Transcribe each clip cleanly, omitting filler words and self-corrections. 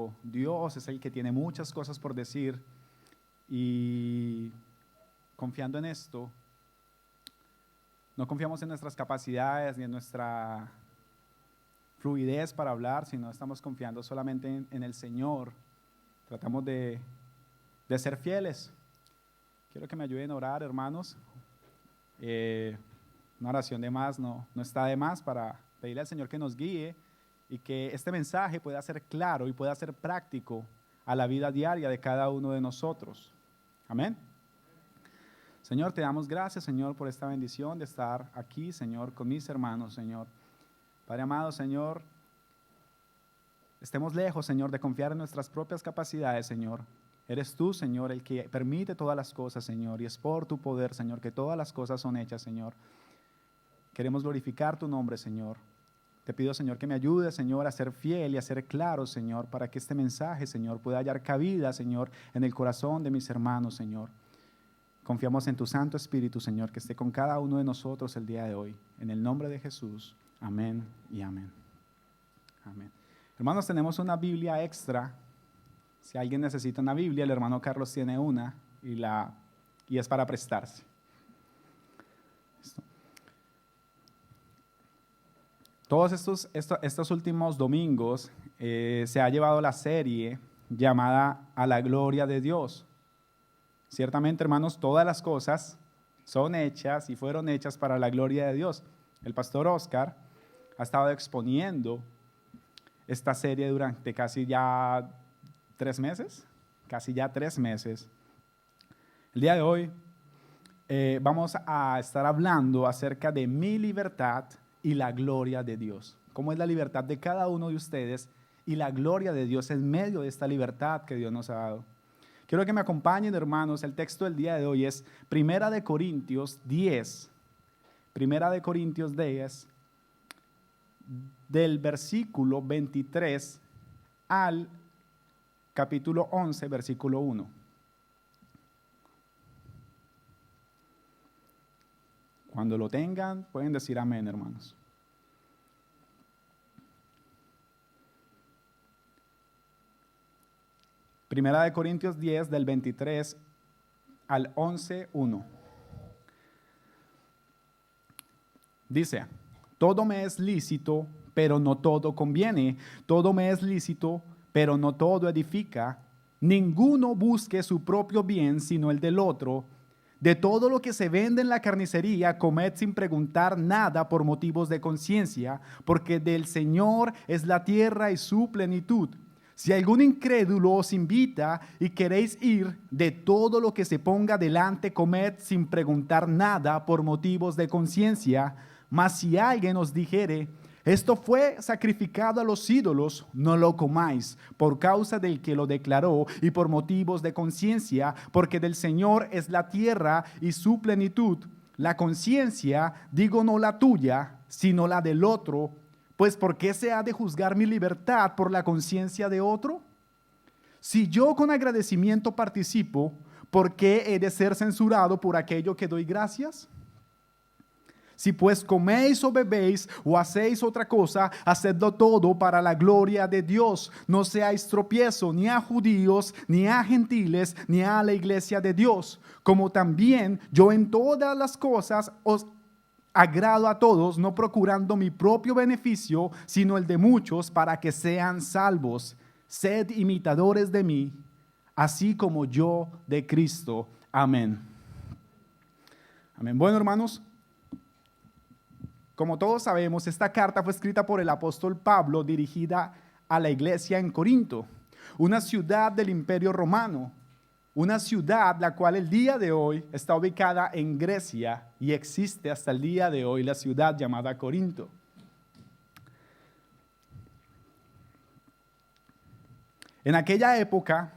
pero Dios es el que tiene muchas cosas por decir y confiando en esto, no confiamos en nuestras capacidades ni en nuestra fluidez para hablar, sino estamos confiando solamente en el Señor. Tratamos de ser fieles. Quiero que me ayuden a orar, hermanos. Una oración de más no está de más para pedirle al Señor que nos guíe y que este mensaje pueda ser claro y pueda ser práctico a la vida diaria de cada uno de nosotros. Amén. Señor, te damos gracias, Señor, por esta bendición de estar aquí, Señor, con mis hermanos, Señor. Padre amado, Señor, estemos lejos, Señor, de confiar en nuestras propias capacidades, Señor. Eres tú, Señor, el que permite todas las cosas, Señor, y es por tu poder, Señor, que todas las cosas son hechas, Señor. Queremos glorificar tu nombre, Señor. Te pido, Señor, que me ayudes, Señor, a ser fiel y a ser claro, Señor, para que este mensaje, Señor, pueda hallar cabida, Señor, en el corazón de mis hermanos, Señor. Confiamos en tu Santo Espíritu, Señor, que esté con cada uno de nosotros el día de hoy. En el nombre de Jesús. Amén y amén. Amén. Hermanos, tenemos una Biblia extra. Si alguien necesita una Biblia, el hermano Carlos tiene una y es para prestarse. ¿Listo? Todos estos últimos domingos se ha llevado la serie llamada A la Gloria de Dios. Ciertamente, hermanos, todas las cosas son hechas y fueron hechas para la gloria de Dios. El pastor Oscar ha estado exponiendo esta serie durante casi ya 3 meses. El día de hoy vamos a estar hablando acerca de mi libertad y la gloria de Dios. Cómo es la libertad de cada uno de ustedes y la gloria de Dios en medio de esta libertad que Dios nos ha dado. Quiero que me acompañen, hermanos. El texto del día de hoy es 1 Corintios 10. 1 Corintios 10, del versículo 23 al capítulo 11, versículo 1. Cuando lo tengan, pueden decir amén, hermanos. Primera de Corintios 10, del 23 al 11, 1. Dice, todo me es lícito, pero no todo conviene. Todo me es lícito, pero no todo edifica. Ninguno busque su propio bien, sino el del otro. De todo lo que se vende en la carnicería, comed sin preguntar nada por motivos de conciencia, porque del Señor es la tierra y su plenitud. Si algún incrédulo os invita y queréis ir, de todo lo que se ponga delante, comed sin preguntar nada por motivos de conciencia. Mas si alguien os dijere, esto fue sacrificado a los ídolos, no lo comáis, por causa del que lo declaró y por motivos de conciencia, porque del Señor es la tierra y su plenitud. La conciencia, digo, no la tuya, sino la del otro. Pues ¿por qué se ha de juzgar mi libertad por la conciencia de otro? Si yo con agradecimiento participo, ¿por qué he de ser censurado por aquello que doy gracias? Si pues coméis o bebéis o hacéis otra cosa, hacedlo todo para la gloria de Dios. No seáis tropiezo ni a judíos, ni a gentiles, ni a la iglesia de Dios. Como también yo en todas las cosas os agrado a todos, no procurando mi propio beneficio, sino el de muchos, para que sean salvos. Sed imitadores de mí, así como yo de Cristo. Amén. Amén. Bueno, hermanos, como todos sabemos, esta carta fue escrita por el apóstol Pablo, dirigida a la iglesia en Corinto, una ciudad del Imperio Romano. Una ciudad la cual el día de hoy está ubicada en Grecia y existe hasta el día de hoy la ciudad llamada Corinto. En aquella época,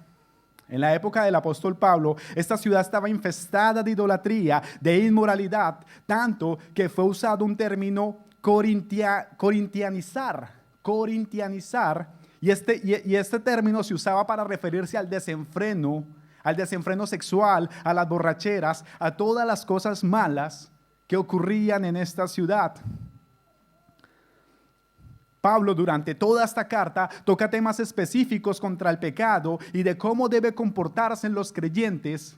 en la época del apóstol Pablo, esta ciudad estaba infestada de idolatría, de inmoralidad, tanto que fue usado un término corintianizar, y este término se usaba para referirse al desenfreno sexual, a las borracheras, a todas las cosas malas que ocurrían en esta ciudad. Pablo durante toda esta carta toca temas específicos contra el pecado y de cómo debe comportarse los creyentes,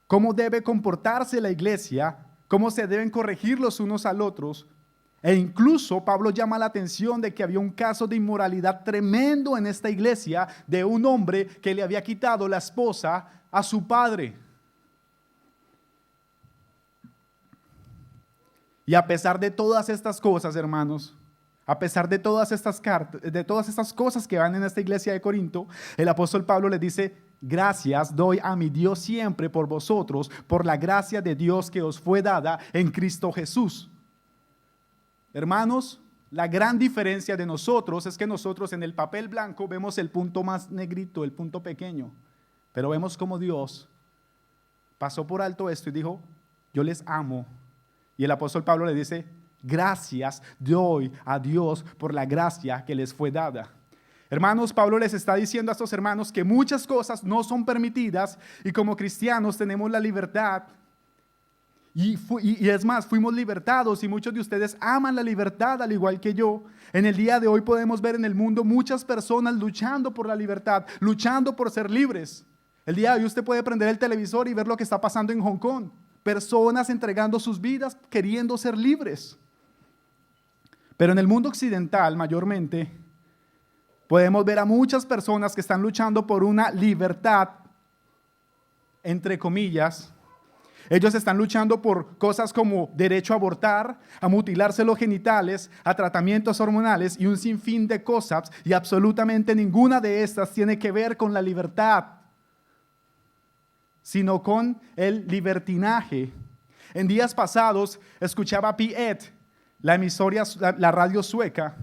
cómo debe comportarse la iglesia, cómo se deben corregir los unos al otros. E incluso Pablo llama la atención de que había un caso de inmoralidad tremendo en esta iglesia de un hombre que le había quitado la esposa a su padre. Y a pesar de todas estas cosas, hermanos, a pesar de todas estas cartas, de todas estas cosas que van en esta iglesia de Corinto, el apóstol Pablo les dice: gracias doy a mi Dios siempre por vosotros, por la gracia de Dios que os fue dada en Cristo Jesús. Hermanos, la gran diferencia de nosotros es que nosotros en el papel blanco vemos el punto más negrito, el punto pequeño, pero vemos como Dios pasó por alto esto y dijo: yo les amo. Y el apóstol Pablo le dice: gracias doy a Dios por la gracia que les fue dada. Hermanos, Pablo les está diciendo a estos hermanos que muchas cosas no son permitidas y como cristianos tenemos la libertad. Y es más, fuimos libertados y muchos de ustedes aman la libertad al igual que yo. En el día de hoy podemos ver en el mundo muchas personas luchando por la libertad, luchando por ser libres. El día de hoy usted puede prender el televisor y ver lo que está pasando en Hong Kong. Personas entregando sus vidas queriendo ser libres. Pero en el mundo occidental mayormente podemos ver a muchas personas que están luchando por una libertad, entre comillas. Ellos están luchando por cosas como derecho a abortar, a mutilarse los genitales, a tratamientos hormonales y un sinfín de cosas, y absolutamente ninguna de estas tiene que ver con la libertad, sino con el libertinaje. En días pasados escuchaba P1, la radio sueca,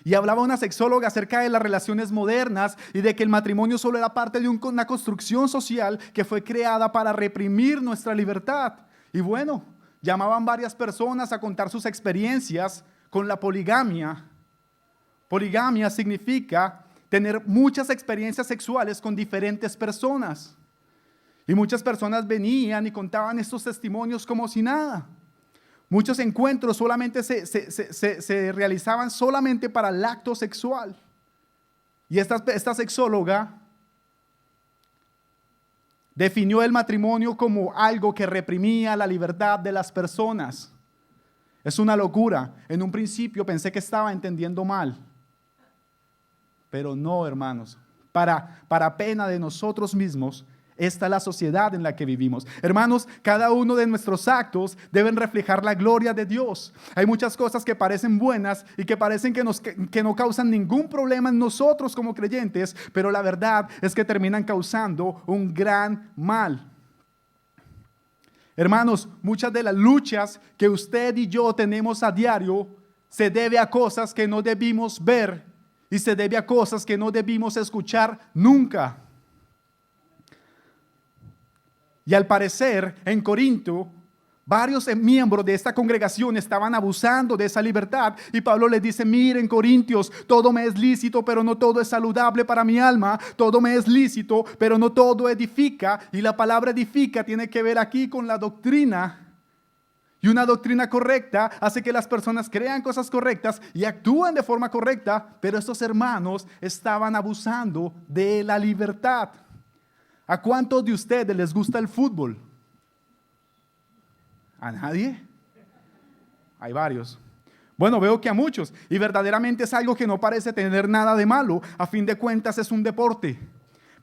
y hablaba una sexóloga acerca de las relaciones modernas y de que el matrimonio solo era parte de una construcción social que fue creada para reprimir nuestra libertad. Y bueno, llamaban varias personas a contar sus experiencias con la poligamia. Poligamia significa tener muchas experiencias sexuales con diferentes personas. Y muchas personas venían y contaban estos testimonios como si nada. Muchos encuentros solamente se realizaban solamente para el acto sexual. Y esta sexóloga definió el matrimonio como algo que reprimía la libertad de las personas. Es una locura. En un principio pensé que estaba entendiendo mal. Pero no, hermanos. Para pena de nosotros mismos, esta es la sociedad en la que vivimos. Hermanos, cada uno de nuestros actos deben reflejar la gloria de Dios. Hay muchas cosas que parecen buenas y que parecen que no causan ningún problema en nosotros como creyentes, pero la verdad es que terminan causando un gran mal. Hermanos, muchas de las luchas que usted y yo tenemos a diario se debe a cosas que no debimos ver y se debe a cosas que no debimos escuchar nunca. Y al parecer, en Corinto, varios miembros de esta congregación estaban abusando de esa libertad. Y Pablo les dice: miren, Corintios, todo me es lícito, pero no todo es saludable para mi alma. Todo me es lícito, pero no todo edifica. Y la palabra edifica tiene que ver aquí con la doctrina. Y una doctrina correcta hace que las personas crean cosas correctas y actúen de forma correcta. Pero estos hermanos estaban abusando de la libertad. ¿A cuántos de ustedes les gusta el fútbol? ¿A nadie? Hay varios. Bueno, veo que a muchos. Y verdaderamente es algo que no parece tener nada de malo. A fin de cuentas es un deporte.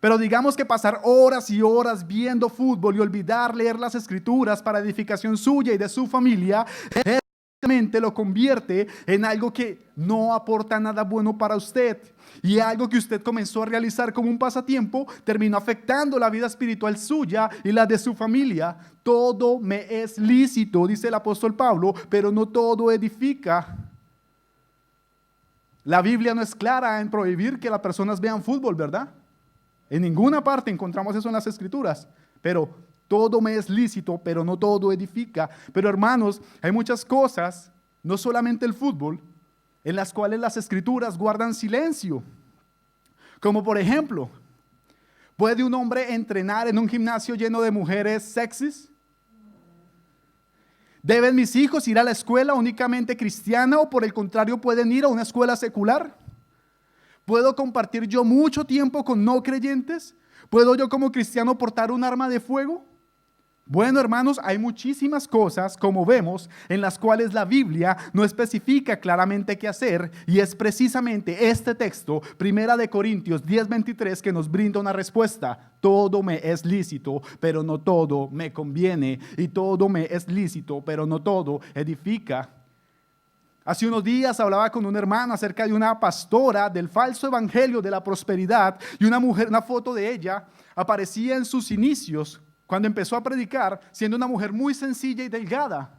Pero digamos que pasar horas y horas viendo fútbol y olvidar leer las escrituras para edificación suya y de su familia, lo convierte en algo que no aporta nada bueno para usted. Y algo que usted comenzó a realizar como un pasatiempo terminó afectando la vida espiritual suya y la de su familia. Todo me es lícito, dice el apóstol Pablo, pero no todo edifica. La Biblia no es clara en prohibir que las personas vean fútbol, ¿verdad? En ninguna parte encontramos eso en las escrituras. Pero todo me es lícito, pero no todo edifica. Pero hermanos, hay muchas cosas, no solamente el fútbol, en las cuales las escrituras guardan silencio. Como por ejemplo, ¿puede un hombre entrenar en un gimnasio lleno de mujeres sexys? ¿Deben mis hijos ir a la escuela únicamente cristiana o por el contrario pueden ir a una escuela secular? ¿Puedo compartir yo mucho tiempo con no creyentes? ¿Puedo yo como cristiano portar un arma de fuego? Bueno, hermanos, hay muchísimas cosas, como vemos, en las cuales la Biblia no especifica claramente qué hacer, y es precisamente este texto, 1 Corintios 10:23, que nos brinda una respuesta. Todo me es lícito, pero no todo me conviene, y todo me es lícito, pero no todo edifica. Hace unos días hablaba con un hermano acerca de una pastora del falso evangelio de la prosperidad, y una mujer, una foto de ella aparecía en sus inicios, cuando empezó a predicar, siendo una mujer muy sencilla y delgada.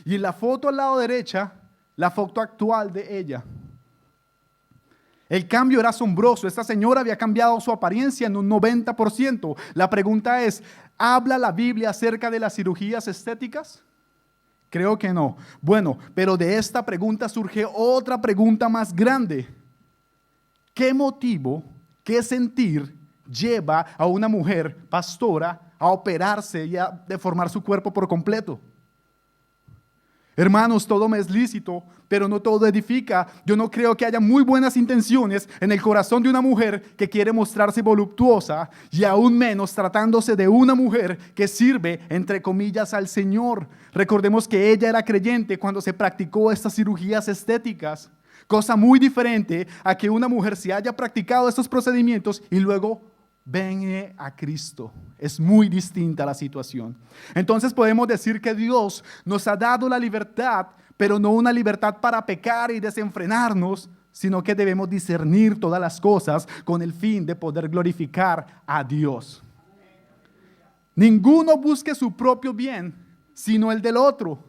Y en la foto al lado derecha, la foto actual de ella. El cambio era asombroso. Esta señora había cambiado su apariencia en un 90%. La pregunta es, ¿habla la Biblia acerca de las cirugías estéticas? Creo que no. Bueno, pero de esta pregunta surge otra pregunta más grande. ¿Qué motivo, qué sentir lleva a una mujer pastora a operarse y a deformar su cuerpo por completo? Hermanos, todo me es lícito, pero no todo edifica. Yo no creo que haya muy buenas intenciones en el corazón de una mujer que quiere mostrarse voluptuosa, y aún menos tratándose de una mujer que sirve, entre comillas, al Señor. Recordemos que ella era creyente cuando se practicó estas cirugías estéticas, cosa muy diferente a que una mujer se haya practicado estos procedimientos y luego venga a Cristo. Es muy distinta la situación. Entonces podemos decir que Dios nos ha dado la libertad, pero no una libertad para pecar y desenfrenarnos, sino que debemos discernir todas las cosas con el fin de poder glorificar a Dios. Ninguno busque su propio bien, sino el del otro.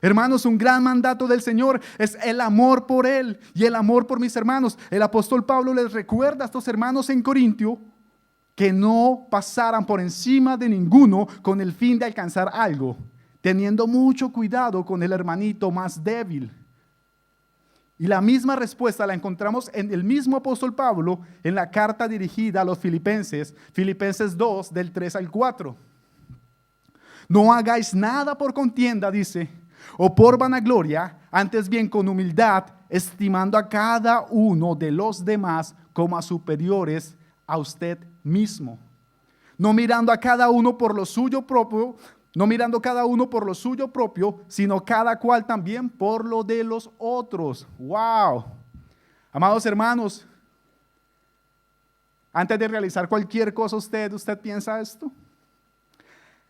Hermanos, un gran mandato del Señor es el amor por Él y el amor por mis hermanos. El apóstol Pablo les recuerda a estos hermanos en Corintio que no pasaran por encima de ninguno con el fin de alcanzar algo, teniendo mucho cuidado con el hermanito más débil. Y la misma respuesta la encontramos en el mismo apóstol Pablo en la carta dirigida a los Filipenses, Filipenses 2, del 3 al 4. No hagáis nada por contienda, dice, o por vanagloria, antes bien con humildad, estimando a cada uno de los demás como a superiores a usted mismo, no mirando a cada uno por lo suyo propio, sino cada cual también por lo de los otros. Wow. Amados hermanos, antes de realizar cualquier cosa, ¿usted piensa esto?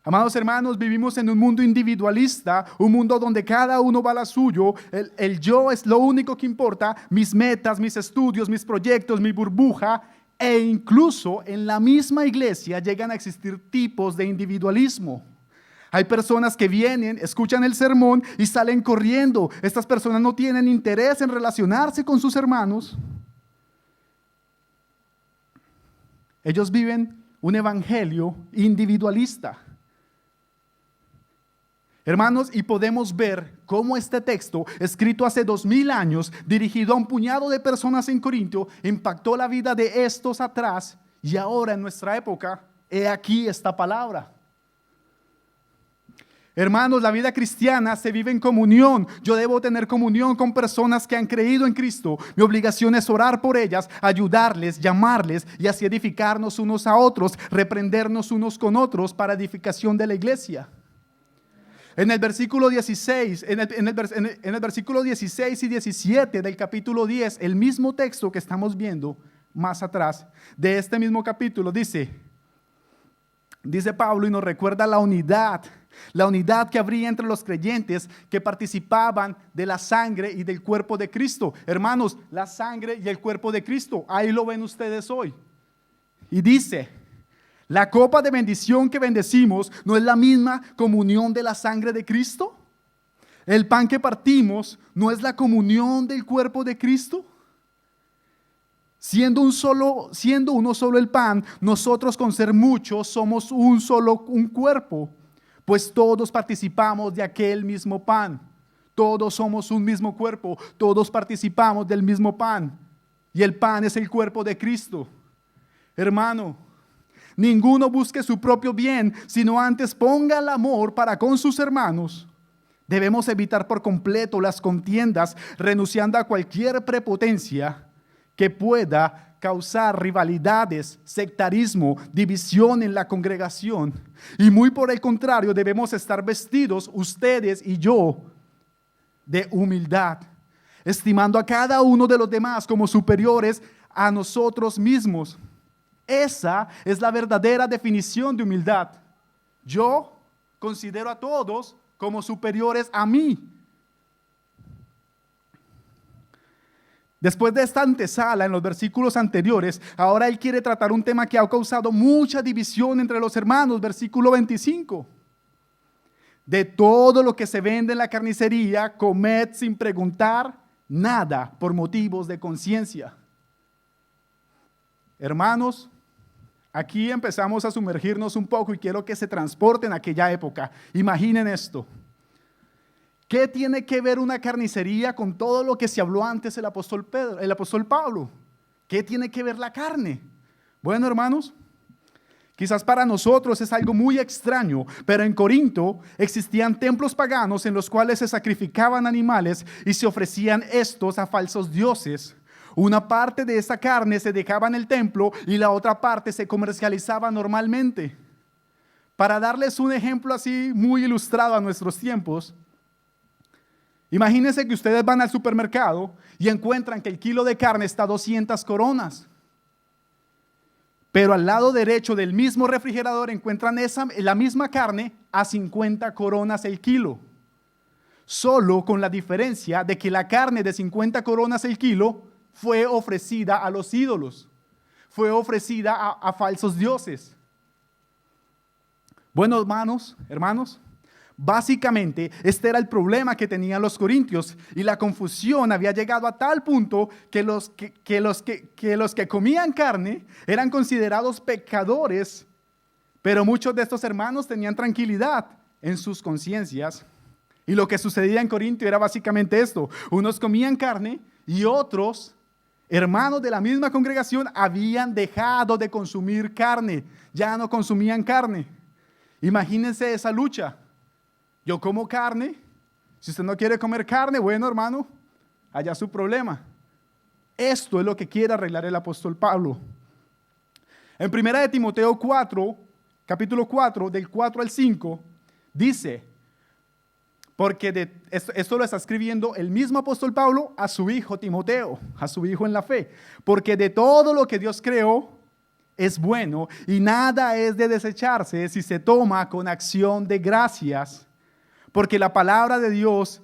Amados hermanos, vivimos en un mundo individualista, un mundo donde cada uno va a la suyo, el yo es lo único que importa, mis metas, mis estudios, mis proyectos, mi burbuja, e incluso en la misma iglesia llegan a existir tipos de individualismo. Hay personas que vienen, escuchan el sermón y salen corriendo. Estas personas no tienen interés en relacionarse con sus hermanos. Ellos viven un evangelio individualista. Hermanos, y podemos ver cómo este texto, escrito hace 2000 años, dirigido a un puñado de personas en Corintio, impactó la vida de estos atrás, y ahora en nuestra época, he aquí esta palabra. Hermanos, la vida cristiana se vive en comunión. Yo debo tener comunión con personas que han creído en Cristo. Mi obligación es orar por ellas, ayudarles, llamarles y así edificarnos unos a otros, reprendernos unos con otros para edificación de la iglesia. En el versículo 16, en el versículo 16 y 17 del capítulo 10, el mismo texto que estamos viendo más atrás de este mismo capítulo, dice Pablo y nos recuerda la unidad que habría entre los creyentes que participaban de la sangre y del cuerpo de Cristo. Hermanos, la sangre y el cuerpo de Cristo, ahí lo ven ustedes hoy. Y dice: ¿la copa de bendición que bendecimos no es la misma comunión de la sangre de Cristo? ¿El pan que partimos no es la comunión del cuerpo de Cristo? Siendo uno solo el pan, nosotros con ser muchos somos un cuerpo, pues todos participamos de aquel mismo pan. Todos somos un mismo cuerpo, todos participamos del mismo pan, y el pan es el cuerpo de Cristo. Hermano, ninguno busque su propio bien, sino antes ponga el amor para con sus hermanos. Debemos evitar por completo las contiendas, renunciando a cualquier prepotencia que pueda causar rivalidades, sectarismo, división en la congregación. Y muy por el contrario, debemos estar vestidos, ustedes y yo, de humildad, estimando a cada uno de los demás como superiores a nosotros mismos. Esa es la verdadera definición de humildad. Yo considero a todos como superiores a mí. Después de esta antesala en los versículos anteriores, ahora él quiere tratar un tema que ha causado mucha división entre los hermanos. Versículo 25. De todo lo que se vende en la carnicería, comed sin preguntar nada por motivos de conciencia. Hermanos, aquí empezamos a sumergirnos un poco y quiero que se transporten a aquella época. Imaginen esto. ¿Qué tiene que ver una carnicería con todo lo que se habló antes el apóstol Pablo? ¿Qué tiene que ver la carne? Bueno, hermanos, quizás para nosotros es algo muy extraño, pero en Corinto existían templos paganos en los cuales se sacrificaban animales y se ofrecían estos a falsos dioses. Una parte de esa carne se dejaba en el templo y la otra parte se comercializaba normalmente. Para darles un ejemplo así muy ilustrado a nuestros tiempos, imagínense que ustedes van al supermercado y encuentran que el kilo de carne está a 200 coronas. Pero al lado derecho del mismo refrigerador encuentran la misma carne a 50 coronas el kilo. Solo con la diferencia de que la carne de 50 coronas el kilo fue ofrecida a los ídolos. Fue ofrecida a falsos dioses. Bueno, hermanos, básicamente este era el problema que tenían los corintios y la confusión había llegado a tal punto que los que comían carne eran considerados pecadores, pero muchos de estos hermanos tenían tranquilidad en sus conciencias. Y lo que sucedía en Corintio era básicamente esto: unos comían carne y otros hermanos de la misma congregación habían dejado de consumir carne, ya no consumían carne. Imagínense esa lucha. Yo como carne, si usted no quiere comer carne, bueno, hermano, allá su problema. Esto es lo que quiere arreglar el apóstol Pablo. En 1 de Timoteo 4, capítulo 4, del 4 al 5, dice, porque esto lo está escribiendo el mismo apóstol Pablo a su hijo Timoteo, a su hijo en la fe, porque de todo lo que Dios creó es bueno y nada es de desecharse si se toma con acción de gracias, porque la palabra de Dios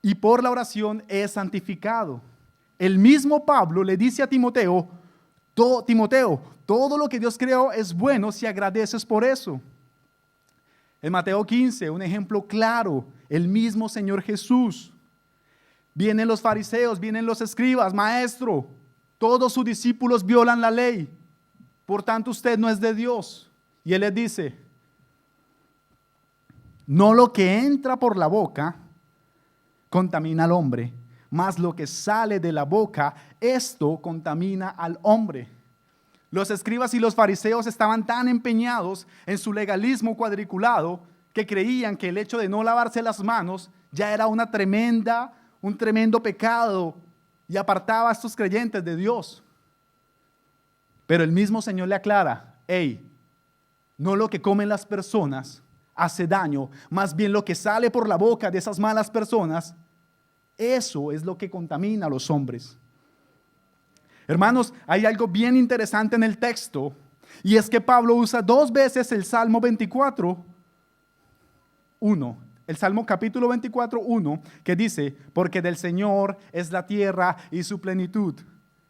y por la oración es santificado. El mismo Pablo le dice a Timoteo, Timoteo, todo lo que Dios creó es bueno si agradeces por eso. En Mateo 15, un ejemplo claro, el mismo Señor Jesús. Vienen los fariseos, vienen los escribas, maestro, todos sus discípulos violan la ley, por tanto usted no es de Dios. Y él les dice, no lo que entra por la boca contamina al hombre, mas lo que sale de la boca, esto contamina al hombre. Los escribas y los fariseos estaban tan empeñados en su legalismo cuadriculado que creían que el hecho de no lavarse las manos ya era un tremendo pecado y apartaba a estos creyentes de Dios. Pero el mismo Señor le aclara, no lo que comen las personas hace daño, más bien lo que sale por la boca de esas malas personas, eso es lo que contamina a los hombres. Hermanos, hay algo bien interesante en el texto, y es que Pablo usa 2 veces el Salmo 24:1, el Salmo capítulo 24:1, que dice, porque del Señor es la tierra y su plenitud.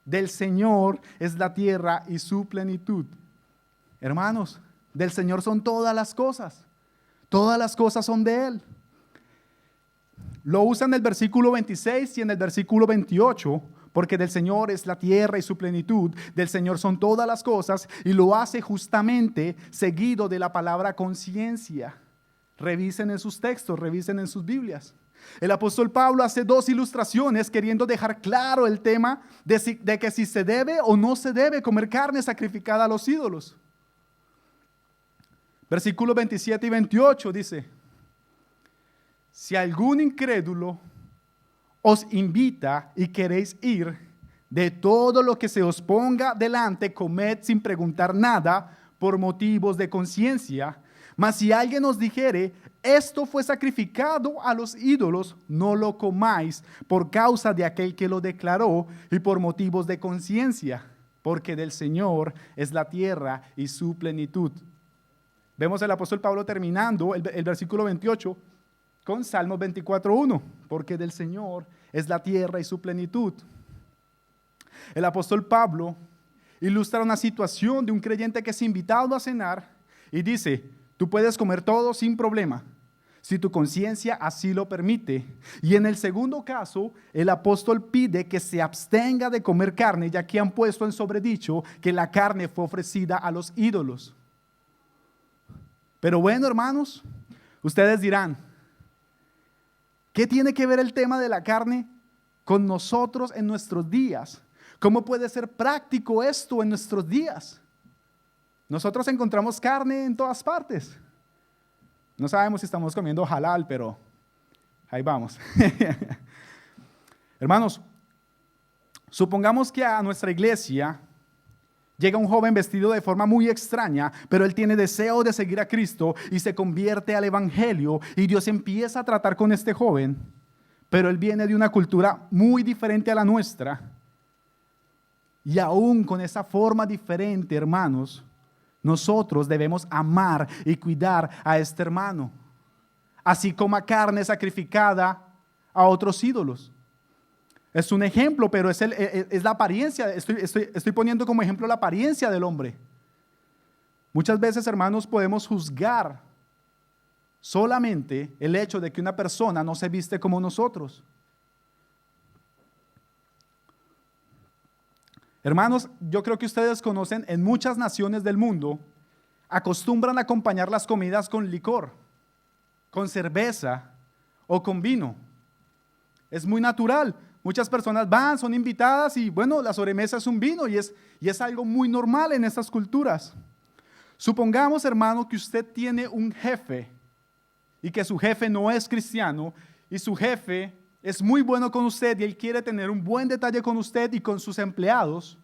Del Señor es la tierra y su plenitud. Hermanos, del Señor son todas las cosas son de Él. Lo usa en el versículo 26 y en el versículo 28, porque del Señor es la tierra y su plenitud, del Señor son todas las cosas, y lo hace justamente seguido de la palabra conciencia. Revisen en sus textos, revisen en sus Biblias. El apóstol Pablo hace 2 ilustraciones queriendo dejar claro el tema de que si se debe o no se debe comer carne sacrificada a los ídolos. Versículos 27 y 28 dice, si algún incrédulo os invita y queréis ir, de todo lo que se os ponga delante, comed sin preguntar nada por motivos de conciencia. Mas si alguien os dijere, esto fue sacrificado a los ídolos, no lo comáis por causa de aquel que lo declaró y por motivos de conciencia, porque del Señor es la tierra y su plenitud. Vemos al apóstol Pablo terminando el versículo 28 con Salmos 24:1, porque del Señor es la tierra y su plenitud. El apóstol Pablo ilustra una situación de un creyente que es invitado a cenar y dice, tú puedes comer todo sin problema, si tu conciencia así lo permite. Y en el segundo caso, el apóstol pide que se abstenga de comer carne, ya que han puesto en sobredicho que la carne fue ofrecida a los ídolos. Pero bueno, hermanos, ustedes dirán, ¿qué tiene que ver el tema de la carne con nosotros en nuestros días? ¿Cómo puede ser práctico esto en nuestros días? Nosotros encontramos carne en todas partes. No sabemos si estamos comiendo halal, pero ahí vamos. Hermanos, supongamos que a nuestra iglesia llega un joven vestido de forma muy extraña, pero él tiene deseo de seguir a Cristo y se convierte al evangelio y Dios empieza a tratar con este joven, pero él viene de una cultura muy diferente a la nuestra. Y aún con esa forma diferente, hermanos, nosotros debemos amar y cuidar a este hermano, así como a carne sacrificada a otros ídolos. Es un ejemplo, pero es la apariencia. Estoy poniendo como ejemplo la apariencia del hombre. Muchas veces, hermanos, podemos juzgar solamente el hecho de que una persona no se viste como nosotros. Hermanos, yo creo que ustedes conocen, en muchas naciones del mundo, acostumbran a acompañar las comidas con licor, con cerveza o con vino. Es muy natural. Muchas personas van, son invitadas y bueno, la sobremesa es un vino y es algo muy normal en estas culturas. Supongamos, hermano, que usted tiene un jefe y que su jefe no es cristiano y su jefe es muy bueno con usted y él quiere tener un buen detalle con usted y con sus empleados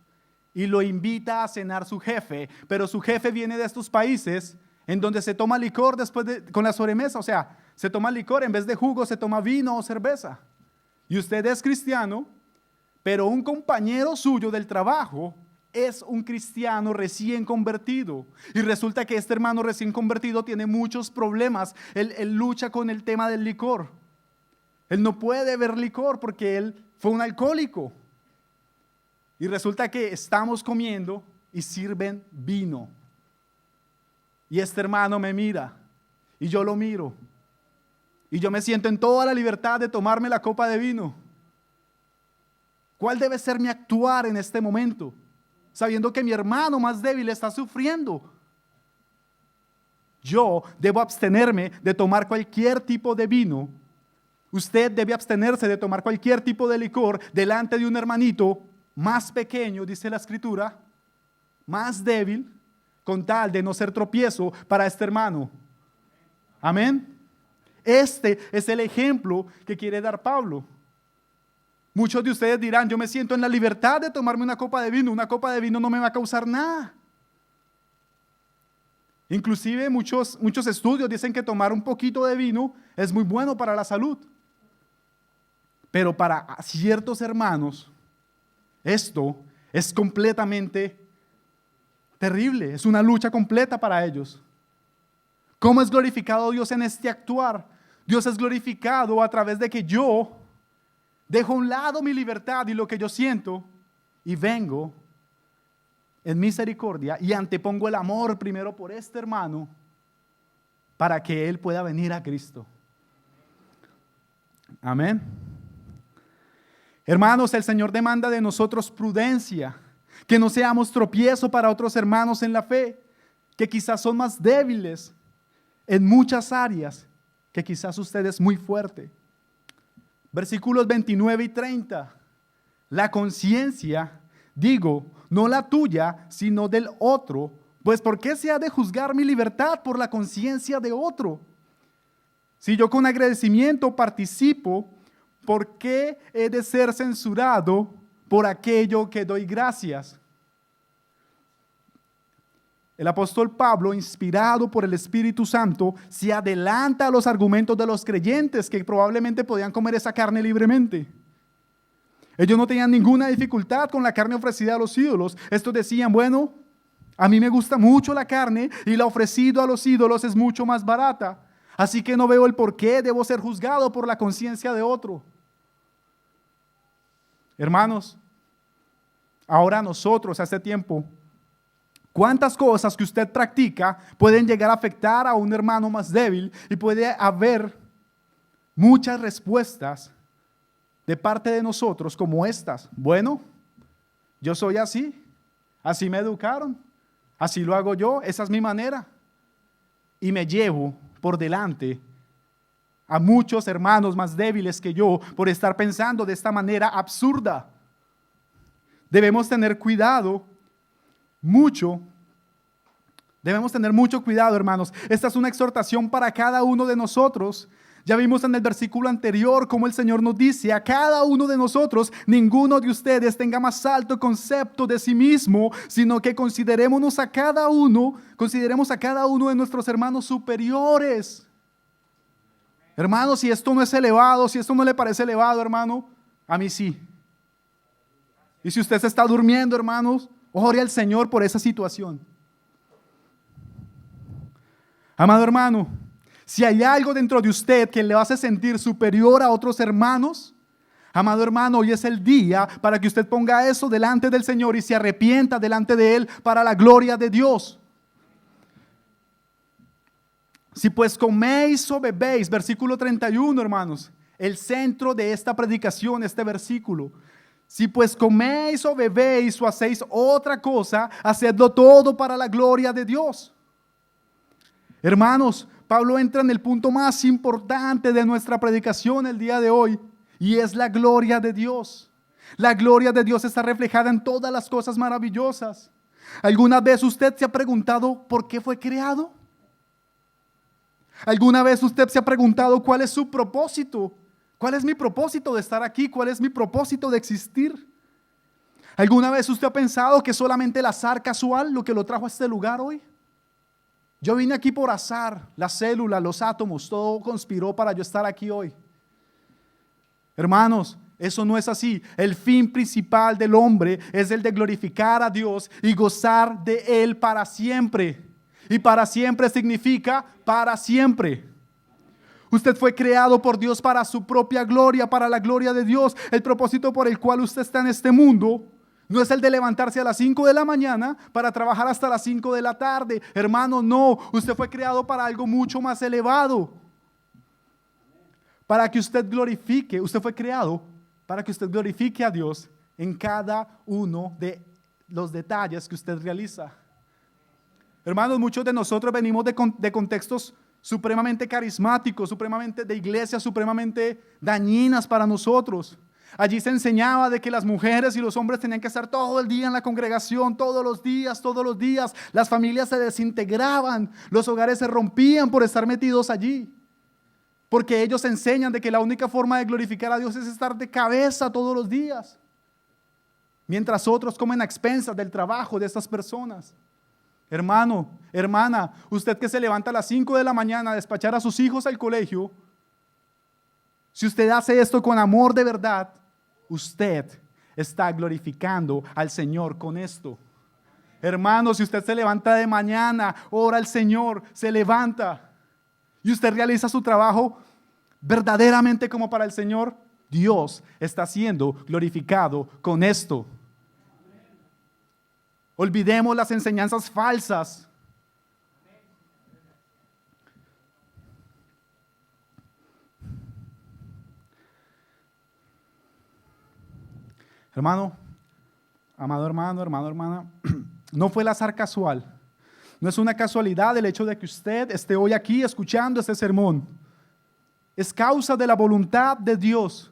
y lo invita a cenar su jefe, pero su jefe viene de estos países en donde se toma licor con la sobremesa, o sea, se toma licor en vez de jugo, se toma vino o cerveza. Y usted es cristiano, pero un compañero suyo del trabajo es un cristiano recién convertido. Y resulta que este hermano recién convertido tiene muchos problemas. Él lucha con el tema del licor. Él no puede beber licor porque él fue un alcohólico. Y resulta que estamos comiendo y sirven vino. Y este hermano me mira y yo lo miro. Y yo me siento en toda la libertad de tomarme la copa de vino. ¿Cuál debe ser mi actuar en este momento? Sabiendo que mi hermano más débil está sufriendo. Yo debo abstenerme de tomar cualquier tipo de vino. Usted debe abstenerse de tomar cualquier tipo de licor delante de un hermanito más pequeño, dice la Escritura, más débil, con tal de no ser tropiezo para este hermano. Amén. Este es el ejemplo que quiere dar Pablo. Muchos de ustedes dirán, yo me siento en la libertad de tomarme una copa de vino no me va a causar nada. Inclusive muchos estudios dicen que tomar un poquito de vino es muy bueno para la salud. Pero para ciertos hermanos, esto es completamente terrible, es una lucha completa para ellos. ¿Cómo es glorificado Dios en este actuar? Dios es glorificado a través de que yo dejo a un lado mi libertad y lo que yo siento y vengo en misericordia y antepongo el amor primero por este hermano para que él pueda venir a Cristo. Amén. Hermanos, el Señor demanda de nosotros prudencia, que no seamos tropiezo para otros hermanos en la fe, que quizás son más débiles en muchas áreas, que quizás usted es muy fuerte. Versículos 29 y 30. La conciencia, digo, no la tuya, sino del otro, pues ¿por qué se ha de juzgar mi libertad por la conciencia de otro? Si yo con agradecimiento participo, ¿por qué he de ser censurado por aquello que doy gracias? El apóstol Pablo, inspirado por el Espíritu Santo, se adelanta a los argumentos de los creyentes que probablemente podían comer esa carne libremente. Ellos no tenían ninguna dificultad con la carne ofrecida a los ídolos. Estos decían, bueno, a mí me gusta mucho la carne y la ofrecida a los ídolos es mucho más barata. Así que no veo el por qué debo ser juzgado por la conciencia de otro. Hermanos, ahora nosotros, a este tiempo, ¿cuántas cosas que usted practica pueden llegar a afectar a un hermano más débil? Y puede haber muchas respuestas de parte de nosotros como estas. Bueno, yo soy así, así me educaron, así lo hago yo, esa es mi manera. Y me llevo por delante a muchos hermanos más débiles que yo por estar pensando de esta manera absurda. Debemos tener cuidado, debemos tener mucho cuidado, hermanos. Esta es una exhortación para cada uno de nosotros. Ya vimos en el versículo anterior cómo el Señor nos dice a cada uno de nosotros, ninguno de ustedes tenga más alto concepto de sí mismo, sino que consideremos a cada uno de nuestros hermanos superiores. Hermano, si esto no es elevado, si esto no le parece elevado, hermano, a mí sí. Y si usted se está durmiendo, hermanos, ore al Señor por esa situación. Amado hermano, si hay algo dentro de usted que le hace sentir superior a otros hermanos, amado hermano, hoy es el día para que usted ponga eso delante del Señor y se arrepienta delante de Él para la gloria de Dios. Si pues coméis o bebéis, versículo 31, hermanos, el centro de esta predicación, este versículo. Si pues coméis o bebéis o hacéis otra cosa, hacedlo todo para la gloria de Dios. Hermanos, Pablo entra en el punto más importante de nuestra predicación el día de hoy, y es la gloria de Dios. La gloria de Dios está reflejada en todas las cosas maravillosas. ¿Alguna vez usted se ha preguntado por qué fue creado? ¿Alguna vez usted se ha preguntado cuál es su propósito? ¿Cuál es mi propósito de estar aquí? ¿Cuál es mi propósito de existir? ¿Alguna vez usted ha pensado que solamente el azar casual lo que lo trajo a este lugar hoy? Yo vine aquí por azar, las células, los átomos, todo conspiró para yo estar aquí hoy. Hermanos, eso no es así. El fin principal del hombre es el de glorificar a Dios y gozar de Él para siempre. Y para siempre significa para siempre. Usted fue creado por Dios para su propia gloria, para la gloria de Dios. El propósito por el cual usted está en este mundo no es el de levantarse a las 5 de la mañana para trabajar hasta las 5 de la tarde. Hermano, no. Usted fue creado para algo mucho más elevado. Para que usted glorifique, usted fue creado para que usted glorifique a Dios en cada uno de los detalles que usted realiza. Hermanos, muchos de nosotros venimos de contextos supremamente carismáticos, supremamente de iglesias supremamente dañinas para nosotros. Allí se enseñaba de que las mujeres y los hombres tenían que estar todo el día en la congregación, todos los días. Las familias se desintegraban, los hogares se rompían por estar metidos allí. Porque ellos enseñan de que la única forma de glorificar a Dios es estar de cabeza todos los días. Mientras otros comen a expensas del trabajo de estas personas. Hermano, hermana, usted que se levanta a las 5 de la mañana a despachar a sus hijos al colegio, si usted hace esto con amor de verdad, usted está glorificando al Señor con esto. Hermano, si usted se levanta de mañana, ora al Señor, se levanta y usted realiza su trabajo verdaderamente como para el Señor, Dios está siendo glorificado con esto. Olvidemos las enseñanzas falsas. Hermano, amado hermano, hermana, no fue el azar casual. No es una casualidad el hecho de que usted esté hoy aquí escuchando este sermón. Es causa de la voluntad de Dios.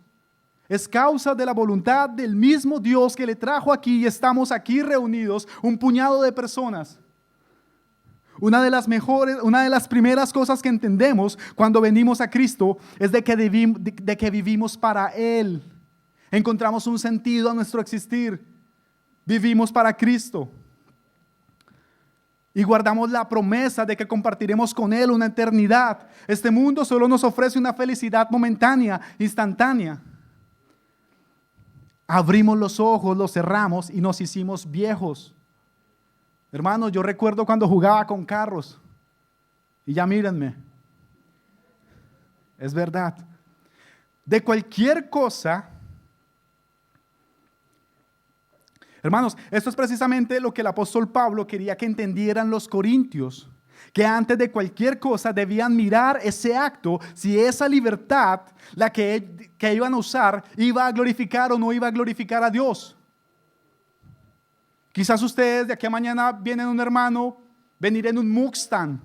Es causa de la voluntad del mismo Dios que le trajo aquí y estamos aquí reunidos, un puñado de personas. una de las primeras cosas que entendemos cuando venimos a Cristo es de que vivimos para Él. Encontramos un sentido a nuestro existir. Vivimos para Cristo. Y guardamos la promesa de que compartiremos con Él una eternidad. Este mundo solo nos ofrece una felicidad momentánea, instantánea. Abrimos los ojos, los cerramos y nos hicimos viejos. Hermanos, yo recuerdo cuando jugaba con carros. Y ya mírenme. Es verdad. De cualquier cosa. Hermanos, esto es precisamente lo que el apóstol Pablo quería que entendieran los corintios. Que antes de cualquier cosa debían mirar ese acto, si esa libertad, la que iban a usar, iba a glorificar o no iba a glorificar a Dios. Quizás ustedes de aquí a mañana vienen un hermano, venir en un Mustang,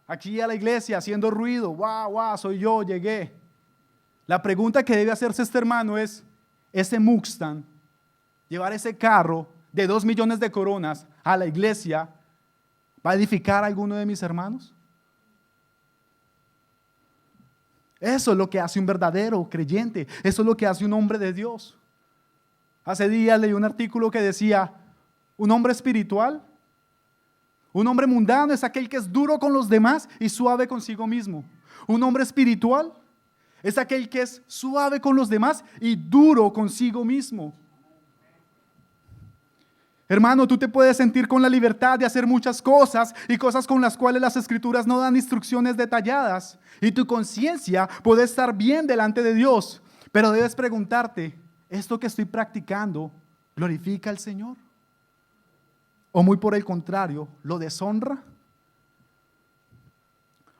aquí a la iglesia haciendo ruido, guau, soy yo, llegué. La pregunta que debe hacerse este hermano es, ese Mustang, llevar ese carro de 2 millones de coronas a la iglesia, ¿va a edificar a alguno de mis hermanos? Eso es lo que hace un verdadero creyente. Eso es lo que hace un hombre de Dios. Hace días leí un artículo que decía, un hombre espiritual, un hombre mundano es aquel que es duro con los demás y suave consigo mismo. Un hombre espiritual es aquel que es suave con los demás y duro consigo mismo. Hermano, tú te puedes sentir con la libertad de hacer muchas cosas y cosas con las cuales las escrituras no dan instrucciones detalladas. Y tu conciencia puede estar bien delante de Dios, pero debes preguntarte, ¿esto que estoy practicando glorifica al Señor? ¿O muy por el contrario, lo deshonra?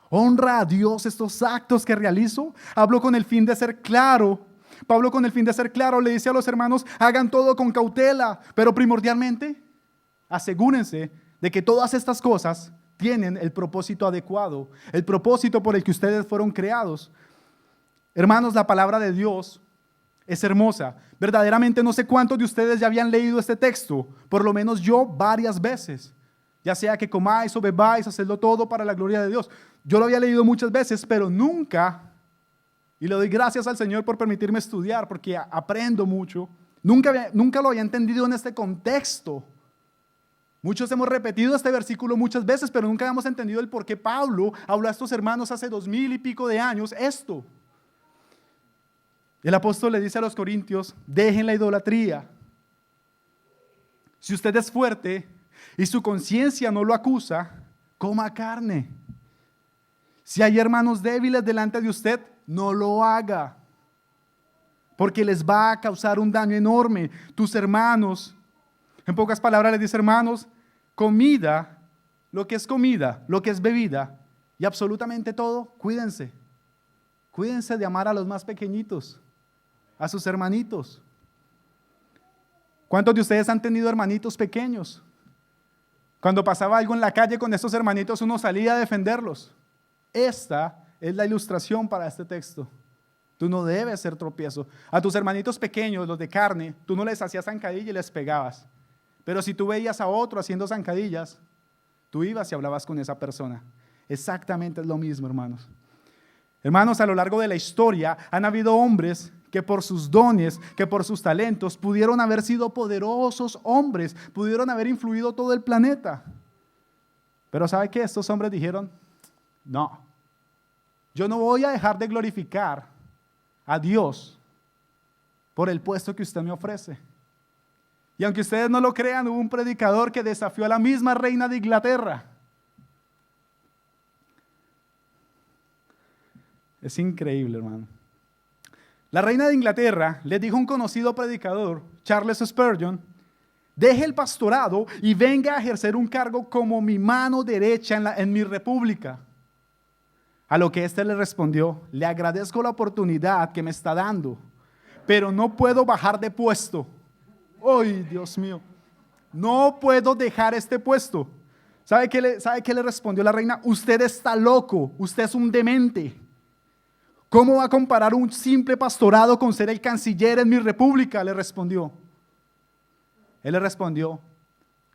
¿Honra a Dios estos actos que realizo? Hablo con el fin de ser claro. Pablo, con el fin de ser claro, le dice a los hermanos, hagan todo con cautela, pero primordialmente, asegúrense de que todas estas cosas tienen el propósito adecuado, el propósito por el que ustedes fueron creados. Hermanos, la palabra de Dios es hermosa. Verdaderamente no sé cuántos de ustedes ya habían leído este texto, por lo menos yo varias veces. Ya sea que comáis o bebáis, hacedlo todo para la gloria de Dios. Yo lo había leído muchas veces, pero nunca... Y le doy gracias al Señor por permitirme estudiar, porque aprendo mucho. Nunca lo había entendido en este contexto. Muchos hemos repetido este versículo muchas veces, pero nunca habíamos entendido el por qué Pablo habló a estos hermanos hace 2000 y pico de años esto. El apóstol le dice a los corintios, dejen la idolatría. Si usted es fuerte y su conciencia no lo acusa, coma carne. Si hay hermanos débiles delante de usted, no lo haga, porque les va a causar un daño enorme. Tus hermanos, en pocas palabras les dice, hermanos, comida, lo que es bebida y absolutamente todo, cuídense. Cuídense de amar a los más pequeñitos, a sus hermanitos. ¿Cuántos de ustedes han tenido hermanitos pequeños? Cuando pasaba algo en la calle con estos hermanitos, uno salía a defenderlos. Esta es la ilustración para este texto. Tú no debes ser tropiezo. A tus hermanitos pequeños, los de carne, tú no les hacías zancadilla y les pegabas. Pero si tú veías a otro haciendo zancadillas, tú ibas y hablabas con esa persona. Exactamente es lo mismo, hermanos. Hermanos, a lo largo de la historia han habido hombres que por sus dones, que por sus talentos, pudieron haber sido poderosos hombres, pudieron haber influido todo el planeta. Pero ¿sabe qué? Estos hombres dijeron, no. Yo no voy a dejar de glorificar a Dios por el puesto que usted me ofrece. Y aunque ustedes no lo crean, hubo un predicador que desafió a la misma reina de Inglaterra. Es increíble, hermano. La reina de Inglaterra le dijo a un conocido predicador, Charles Spurgeon, deje el pastorado y venga a ejercer un cargo como mi mano derecha en mi república. A lo que éste le respondió, le agradezco la oportunidad que me está dando, pero no puedo bajar de puesto. ¡Ay, Dios mío! No puedo dejar este puesto. ¿Sabe qué le respondió la reina? Usted está loco, usted es un demente. ¿Cómo va a comparar un simple pastorado con ser el canciller en mi república? Le respondió. Él le respondió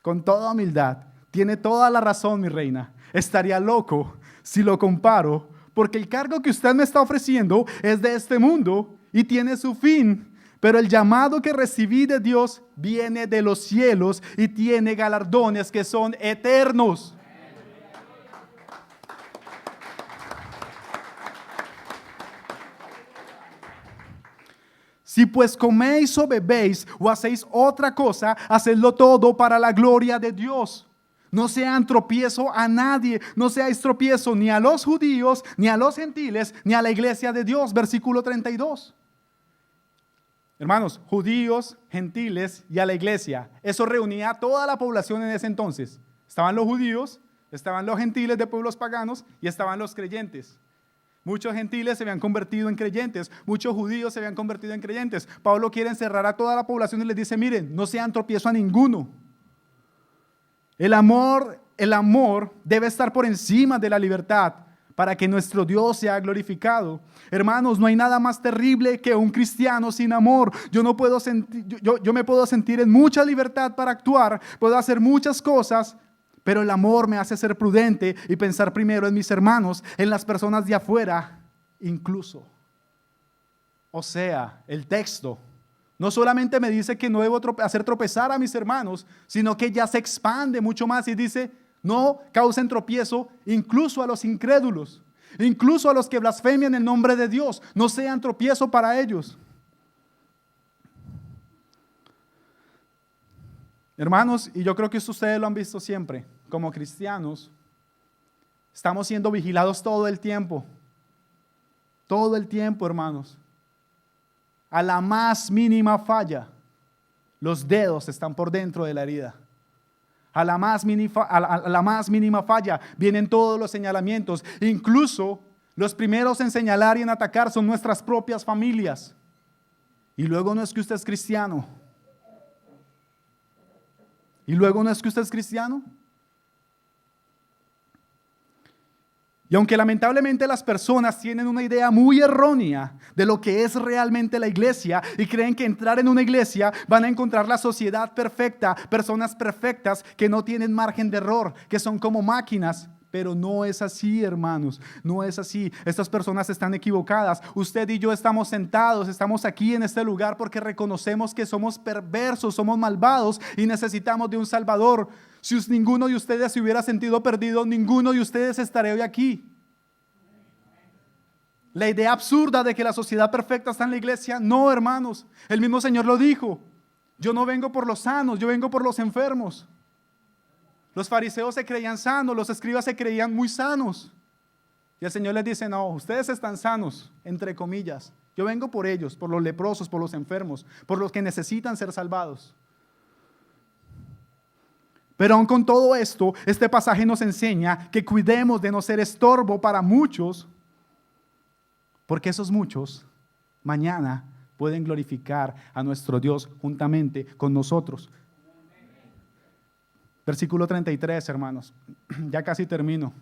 con toda humildad, Tiene toda la razón, mi reina. Estaría loco si lo comparo, porque el cargo que usted me está ofreciendo es de este mundo y tiene su fin. Pero el llamado que recibí de Dios viene de los cielos y tiene galardones que son eternos. Si pues coméis o bebéis o hacéis otra cosa, hacedlo todo para la gloria de Dios. No sean tropiezo a nadie, no seáis tropiezo ni a los judíos, ni a los gentiles, ni a la iglesia de Dios. Versículo 32. Hermanos, judíos, gentiles y a la iglesia. Eso reunía a toda la población en ese entonces. Estaban los judíos, estaban los gentiles de pueblos paganos y estaban los creyentes. Muchos gentiles se habían convertido en creyentes, muchos judíos se habían convertido en creyentes. Pablo quiere encerrar a toda la población y les dice, miren, no sean tropiezo a ninguno. El amor debe estar por encima de la libertad para que nuestro Dios sea glorificado. Hermanos, no hay nada más terrible que un cristiano sin amor. Yo me puedo sentir en mucha libertad para actuar, puedo hacer muchas cosas, pero el amor me hace ser prudente y pensar primero en mis hermanos, en las personas de afuera, incluso. O sea, el texto no solamente me dice que no debo hacer tropezar a mis hermanos, sino que ya se expande mucho más y dice, no causen tropiezo incluso a los incrédulos, incluso a los que blasfemian el nombre de Dios, no sean tropiezo para ellos. Hermanos, y yo creo que esto ustedes lo han visto siempre, como cristianos, estamos siendo vigilados todo el tiempo, hermanos. A la más mínima falla, los dedos están por dentro de la herida. A la más mínima falla vienen todos los señalamientos. Incluso los primeros en señalar y en atacar son nuestras propias familias. Y luego no es que usted es cristiano. Y aunque lamentablemente las personas tienen una idea muy errónea de lo que es realmente la iglesia y creen que entrar en una iglesia van a encontrar la sociedad perfecta, personas perfectas que no tienen margen de error, que son como máquinas, pero no es así, hermanos, no es así. Estas personas están equivocadas. Usted y yo estamos sentados, estamos aquí en este lugar porque reconocemos que somos perversos, somos malvados y necesitamos de un Salvador. Si ninguno de ustedes se hubiera sentido perdido, ninguno de ustedes estaría hoy aquí. La idea absurda de que la sociedad perfecta está en la iglesia, no, hermanos. El mismo Señor lo dijo. Yo no vengo por los sanos, yo vengo por los enfermos. Los fariseos se creían sanos, los escribas se creían muy sanos. Y el Señor les dice, no, ustedes están sanos, entre comillas. Yo vengo por ellos, por los leprosos, por los enfermos, por los que necesitan ser salvados. Pero aun con todo esto, este pasaje nos enseña que cuidemos de no ser estorbo para muchos, porque esos muchos mañana pueden glorificar a nuestro Dios juntamente con nosotros. Versículo 33, hermanos. Ya casi termino.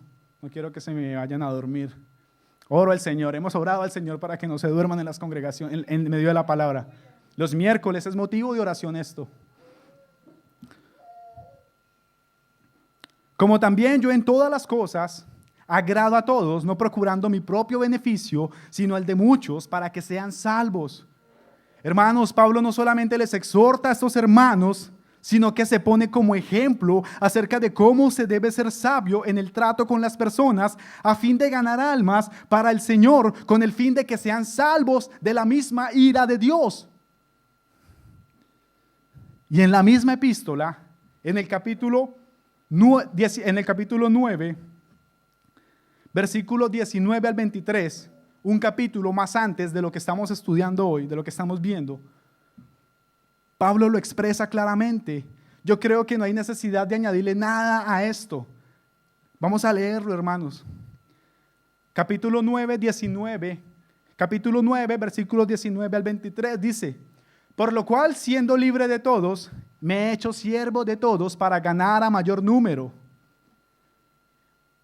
No quiero que se me vayan a dormir. Oro al Señor. Hemos orado al Señor para que no se duerman en las congregaciones, en medio de la palabra. Los miércoles es motivo de oración esto. Como también yo en todas las cosas agrado a todos, no procurando mi propio beneficio, sino el de muchos, para que sean salvos. Hermanos, Pablo no solamente les exhorta a estos hermanos, sino que se pone como ejemplo acerca de cómo se debe ser sabio en el trato con las personas a fin de ganar almas para el Señor, con el fin de que sean salvos de la misma ira de Dios. Y en la misma epístola, en el capítulo 9, versículos 19 al 23, un capítulo más antes de lo que estamos estudiando hoy, de lo que estamos viendo, Pablo lo expresa claramente. Yo creo que no hay necesidad de añadirle nada a esto. Vamos a leerlo, hermanos. Capítulo 9, versículos 19 al 23 dice: por lo cual, siendo libre de todos, me he hecho siervo de todos para ganar a mayor número.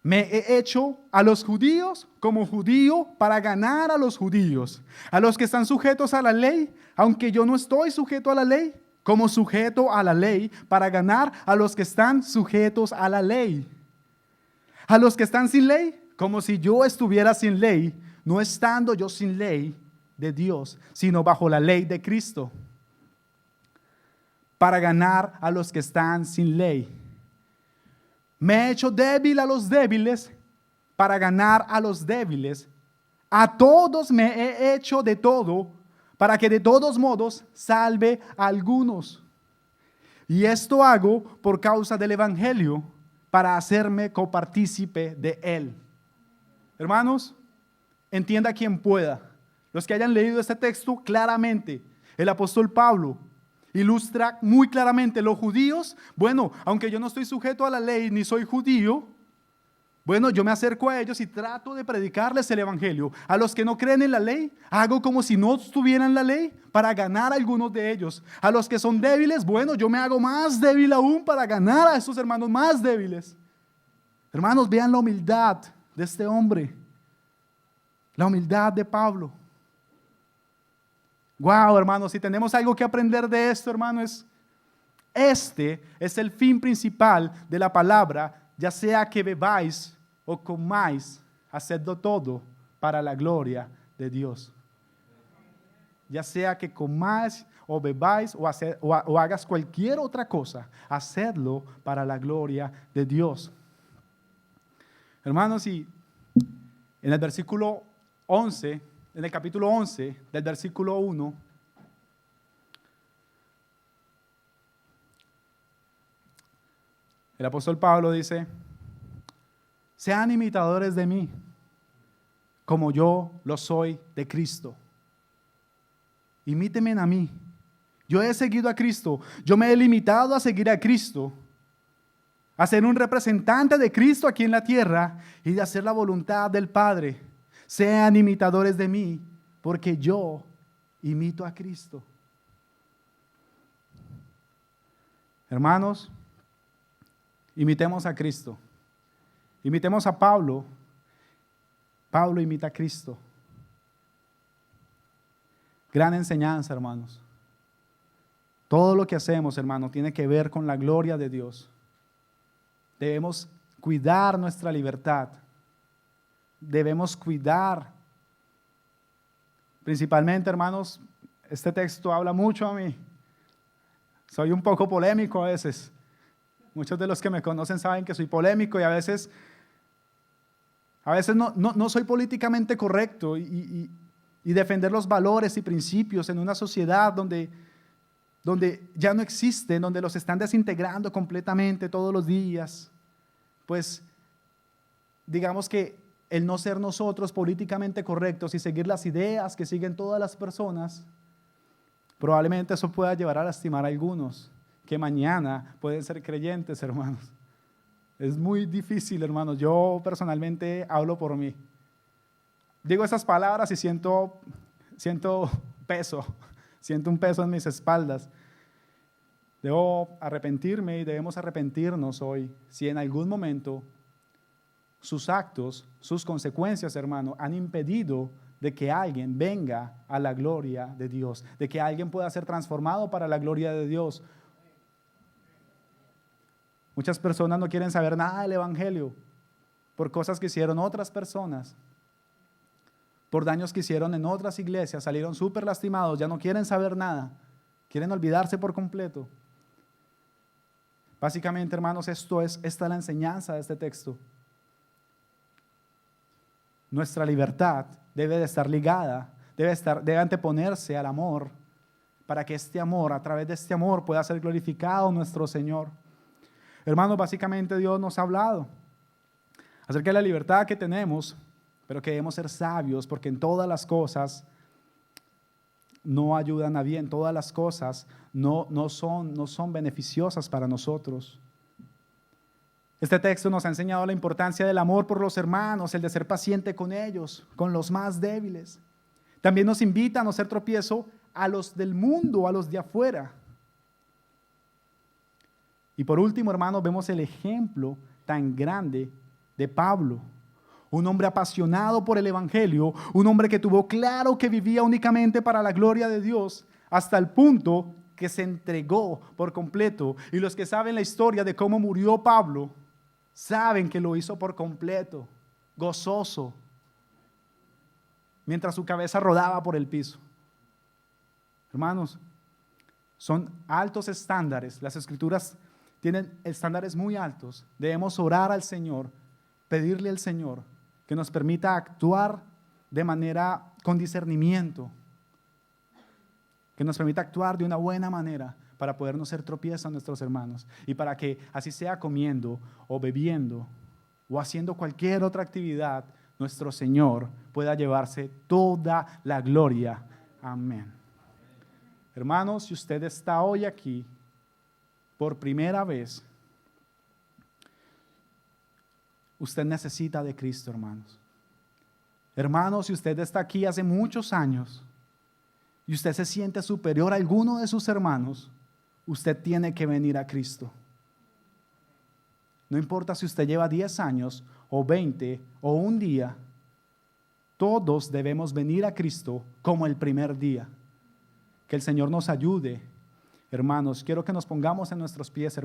Me he hecho a los judíos como judío para ganar a los judíos, a los que están sujetos a la ley, aunque yo no estoy sujeto a la ley, como sujeto a la ley para ganar a los que están sujetos a la ley. A los que están sin ley, como si yo estuviera sin ley, no estando yo sin ley de Dios, sino bajo la ley de Cristo. Para ganar a los que están sin ley. Me he hecho débil a los débiles para ganar a los débiles. A todos me he hecho de todo para que de todos modos salve a algunos. Y esto hago por causa del Evangelio, para hacerme copartícipe de él. Hermanos, entienda quien pueda. Los que hayan leído este texto claramente, el apóstol Pablo ilustra muy claramente los judíos. Bueno, aunque yo no estoy sujeto a la ley ni soy judío, bueno, yo me acerco a ellos y trato de predicarles el evangelio. A los que no creen en la ley, hago como si no tuvieran la ley para ganar a algunos de ellos. A los que son débiles, bueno, yo me hago más débil aún para ganar a esos hermanos más débiles. Hermanos, vean la humildad de este hombre. La humildad de Pablo. Wow, hermanos, si tenemos algo que aprender de esto, hermanos, este es el fin principal de la palabra. Ya sea que bebáis o comáis, hacedlo todo para la gloria de Dios. Ya sea que comáis o bebáis o hagas cualquier otra cosa, hacedlo para la gloria de Dios. Hermanos, y en el versículo 11, en el capítulo 11 del versículo 1, el apóstol Pablo dice: sean imitadores de mí, como yo lo soy de Cristo. Imítenme a mí. Yo he seguido a Cristo. Yo me he limitado a seguir a Cristo, a ser un representante de Cristo aquí en la tierra y de hacer la voluntad del Padre. Sean imitadores de mí, porque yo imito a Cristo. Hermanos, imitemos a Cristo. Imitemos a Pablo. Pablo imita a Cristo. Gran enseñanza, hermanos. Todo lo que hacemos, hermanos, tiene que ver con la gloria de Dios. Debemos cuidar nuestra libertad. Debemos cuidar. Principalmente, hermanos, este texto habla mucho a mí. Soy un poco polémico a veces. Muchos de los que me conocen saben que soy polémico y a veces no soy políticamente correcto y defender los valores y principios en una sociedad donde ya no existen, donde los están desintegrando completamente todos los días. Pues digamos que el no ser nosotros políticamente correctos y seguir las ideas que siguen todas las personas, probablemente eso pueda llevar a lastimar a algunos que mañana pueden ser creyentes, hermanos. Es muy difícil, hermanos. Yo personalmente hablo por mí. Digo esas palabras y siento peso, siento un peso en mis espaldas. Debo arrepentirme y debemos arrepentirnos hoy si en algún momento sus actos, sus consecuencias, hermano, han impedido de que alguien venga a la gloria de Dios, de que alguien pueda ser transformado para la gloria de Dios. Muchas personas no quieren saber nada del evangelio por cosas que hicieron otras personas, por daños que hicieron en otras iglesias, salieron súper lastimados, ya no quieren saber nada, quieren olvidarse por completo. Básicamente, hermanos, esta es la enseñanza de este texto. Nuestra libertad debe de estar ligada, debe anteponerse al amor, para que este amor, a través de este amor, pueda ser glorificado nuestro Señor. Hermanos, básicamente Dios nos ha hablado acerca de la libertad que tenemos, pero que debemos ser sabios, porque en todas las cosas no ayudan a bien, todas las cosas no son beneficiosas para nosotros. Este texto nos ha enseñado la importancia del amor por los hermanos, el de ser paciente con ellos, con los más débiles. También nos invita a no ser tropiezo a los del mundo, a los de afuera. Y por último, hermanos, vemos el ejemplo tan grande de Pablo, un hombre apasionado por el evangelio, un hombre que tuvo claro que vivía únicamente para la gloria de Dios, hasta el punto que se entregó por completo. Y los que saben la historia de cómo murió Pablo, saben que lo hizo por completo, gozoso, mientras su cabeza rodaba por el piso. Hermanos, son altos estándares. Las Escrituras tienen estándares muy altos. Debemos orar al Señor, pedirle al Señor que nos permita actuar de manera con discernimiento, que nos permita actuar de una buena manera para poder no ser tropiezo a nuestros hermanos y para que así sea comiendo o bebiendo o haciendo cualquier otra actividad, nuestro Señor pueda llevarse toda la gloria. Amén. Hermanos, si usted está hoy aquí por primera vez, usted necesita de Cristo, hermanos. Hermanos, si usted está aquí hace muchos años y usted se siente superior a alguno de sus hermanos, usted tiene que venir a Cristo. No importa si usted lleva 10 años o 20 o un día, todos debemos venir a Cristo como el primer día. Que el Señor nos ayude. Hermanos, quiero que nos pongamos en nuestros pies, hermanos.